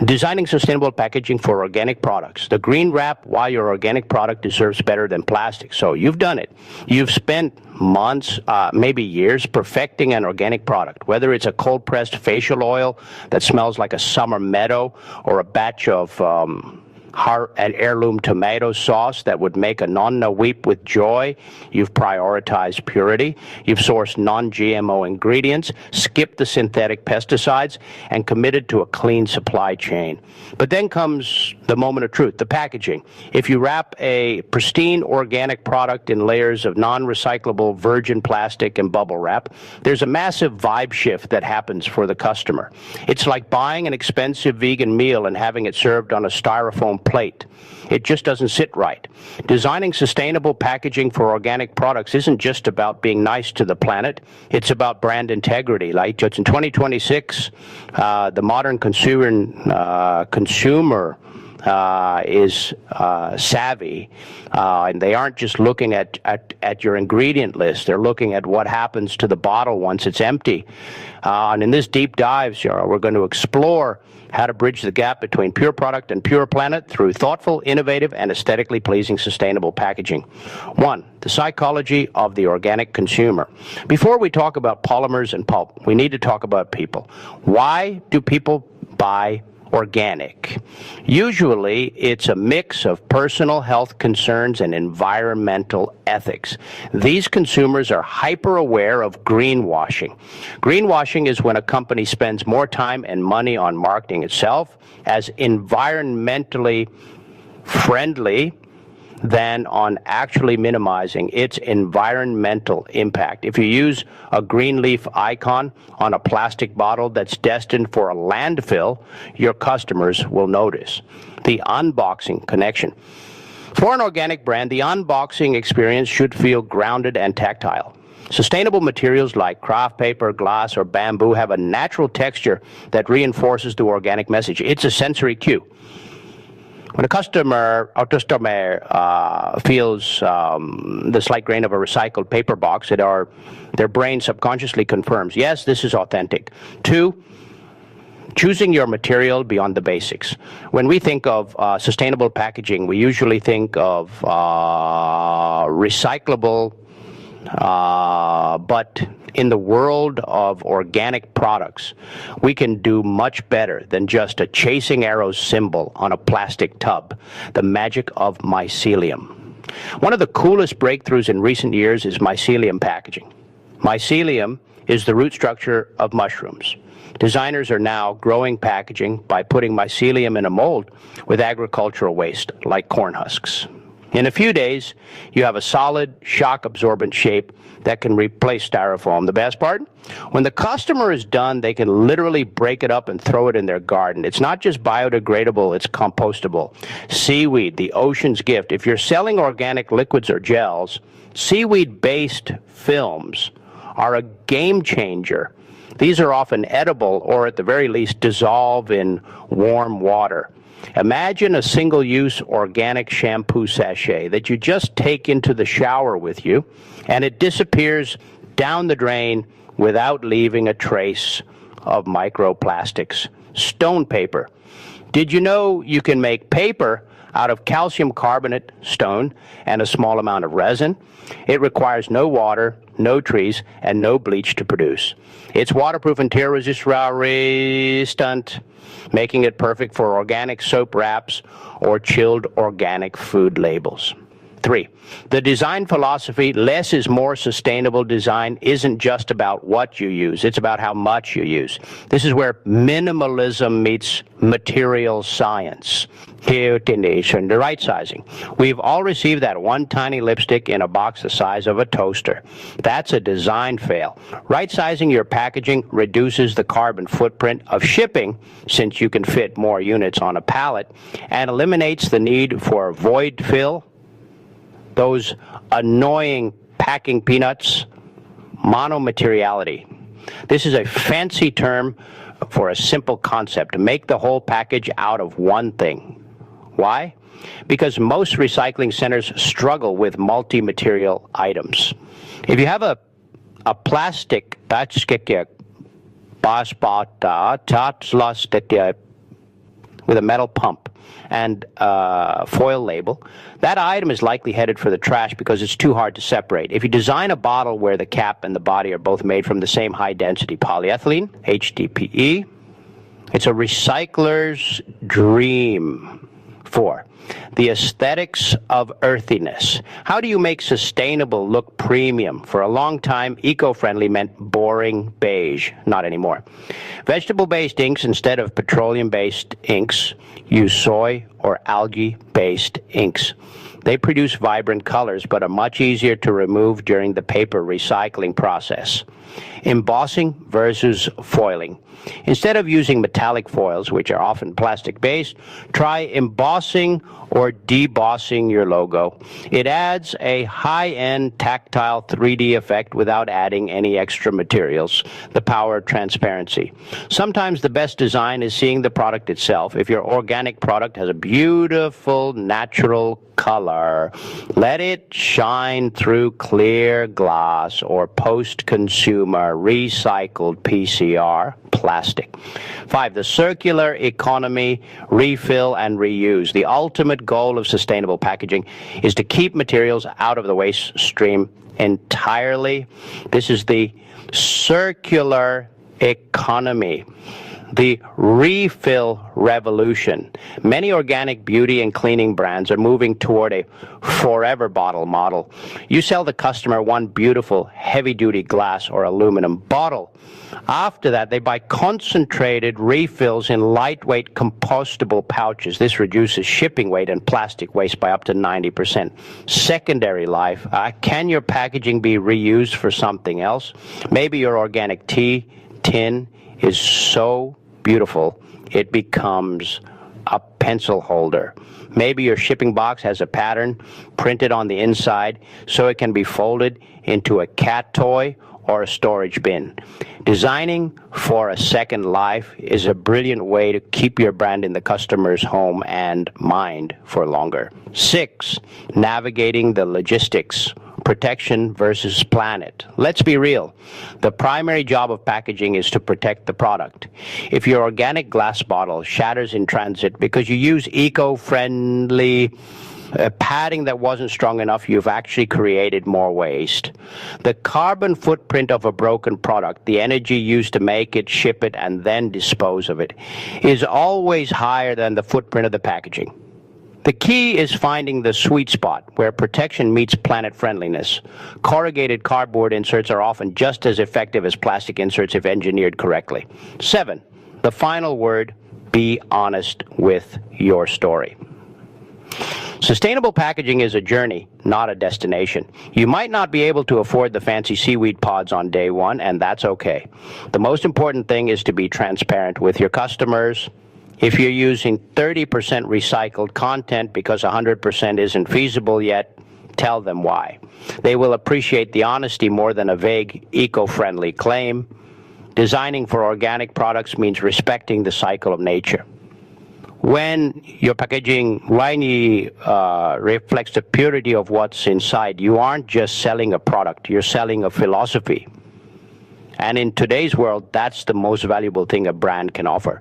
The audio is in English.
Designing sustainable packaging for organic products. The green wrap, why your organic product deserves better than plastic. So you've done it. You've spent months, maybe years, perfecting an organic product, whether it's a cold-pressed facial oil that smells like a summer meadow or a batch of an heirloom tomato sauce that would make a nonna weep with joy. You've prioritized purity. You've sourced non-GMO ingredients, skipped the synthetic pesticides, and committed to a clean supply chain. But then comes the moment of truth, the packaging. If you wrap a pristine organic product in layers of non-recyclable virgin plastic and bubble wrap, there's a massive vibe shift that happens for the customer. It's like buying an expensive vegan meal and having it served on a styrofoam plate. It just doesn't sit right. Designing sustainable packaging for organic products isn't just about being nice to the planet. It's about brand integrity. Like just in 2026, the modern consumer is savvy, and they aren't just looking at your ingredient list. They're looking at what happens to the bottle once it's empty. And in this deep dive, we're going to explore how to bridge the gap between pure product and pure planet through thoughtful, innovative, and aesthetically pleasing sustainable packaging. 1, the psychology of the organic consumer. Before we talk about polymers and pulp, we need to talk about people. Why do people buy organic? Usually, it's a mix of personal health concerns and environmental ethics. These consumers are hyper aware of greenwashing. Greenwashing is when a company spends more time and money on marketing itself as environmentally friendly than on actually minimizing its environmental impact. If you use a green leaf icon on a plastic bottle that's destined for a landfill, your customers will notice. The unboxing connection. For an organic brand, the unboxing experience should feel grounded and tactile. Sustainable materials like craft paper, glass, or bamboo have a natural texture that reinforces the organic message. It's a sensory cue. When a customer feels the slight grain of a recycled paper box, their brain subconsciously confirms, yes, this is authentic. 2, choosing your material beyond the basics. When we think of sustainable packaging, we usually think of recyclable, but in the world of organic products, we can do much better than just a chasing arrows symbol on a plastic tub. The magic of mycelium. One of the coolest breakthroughs in recent years is mycelium packaging. Mycelium is the root structure of mushrooms. Designers are now growing packaging by putting mycelium in a mold with agricultural waste, like corn husks. In a few days, you have a solid, shock-absorbent shape that can replace styrofoam. The best part? When the customer is done, they can literally break it up and throw it in their garden. It's not just biodegradable, it's compostable. Seaweed, the ocean's gift. If you're selling organic liquids or gels, seaweed-based films are a game changer. These are often edible or at the very least dissolve in warm water. Imagine a single-use organic shampoo sachet that you just take into the shower with you, and it disappears down the drain without leaving a trace of microplastics. Stone paper. Did you know you can make paper out of calcium carbonate stone and a small amount of resin? It requires no water, no trees, and no bleach to produce. It's waterproof and tear resistant, making it perfect for organic soap wraps or chilled organic food labels. 3, the design philosophy, less is more. Sustainable design isn't just about what you use, it's about how much you use. This is where minimalism meets material science. Utilization, the right sizing. We've all received that one tiny lipstick in a box the size of a toaster. That's a design fail. Right sizing your packaging reduces the carbon footprint of shipping, since you can fit more units on a pallet, and eliminates the need for void fill, those annoying packing peanuts. Monomateriality. This is a fancy term for a simple concept: to make the whole package out of one thing. Why? Because most recycling centers struggle with multi-material items. If you have a plastic with a metal pump and foil label, that item is likely headed for the trash because it's too hard to separate. If you design a bottle where the cap and the body are both made from the same high-density polyethylene, HDPE, it's a recycler's dream. 4. The aesthetics of earthiness. How do you make sustainable look premium? For a long time, eco-friendly meant boring beige. Not anymore. Vegetable-based inks instead of petroleum-based inks use soy or algae-based inks. They produce vibrant colors but are much easier to remove during the paper recycling process. Embossing versus foiling. Instead of using metallic foils, which are often plastic-based, try embossing or debossing your logo. It adds a high-end tactile 3D effect without adding any extra materials. The power of transparency. Sometimes the best design is seeing the product itself. If your organic product has a beautiful natural color, let it shine through clear glass or post-consumer recycled PCR plastic. 5. The circular economy, refill and reuse. The ultimate goal of sustainable packaging is to keep materials out of the waste stream entirely. This is the circular economy. The refill revolution. Many organic beauty and cleaning brands are moving toward a forever bottle model. You sell the customer one beautiful heavy-duty glass or aluminum bottle. After that, they buy concentrated refills in lightweight compostable pouches. This reduces shipping weight and plastic waste by up to 90%. Secondary life. Can your packaging be reused for something else? Maybe your organic tea tin is so beautiful it becomes a pencil holder. Maybe your shipping box has a pattern printed on the inside so it can be folded into a cat toy or a storage bin. Designing for a second life is a brilliant way to keep your brand in the customer's home and mind for longer. 6. Navigating the logistics. Protection versus planet. Let's be real. The primary job of packaging is to protect the product. If your organic glass bottle shatters in transit because you use eco-friendly padding that wasn't strong enough, you've actually created more waste. The carbon footprint of a broken product, the energy used to make it, ship it, and then dispose of it, is always higher than the footprint of the packaging. The key is finding the sweet spot where protection meets planet friendliness. Corrugated cardboard inserts are often just as effective as plastic inserts if engineered correctly. 7. The final word, be honest with your story. Sustainable packaging is a journey, not a destination. You might not be able to afford the fancy seaweed pods on day one, and that's okay. The most important thing is to be transparent with your customers. If you're using 30% recycled content because 100% isn't feasible yet, tell them why. They will appreciate the honesty more than a vague eco-friendly claim. Designing for organic products means respecting the cycle of nature. When your packaging reflects the purity of what's inside, you aren't just selling a product, you're selling a philosophy. And in today's world, that's the most valuable thing a brand can offer.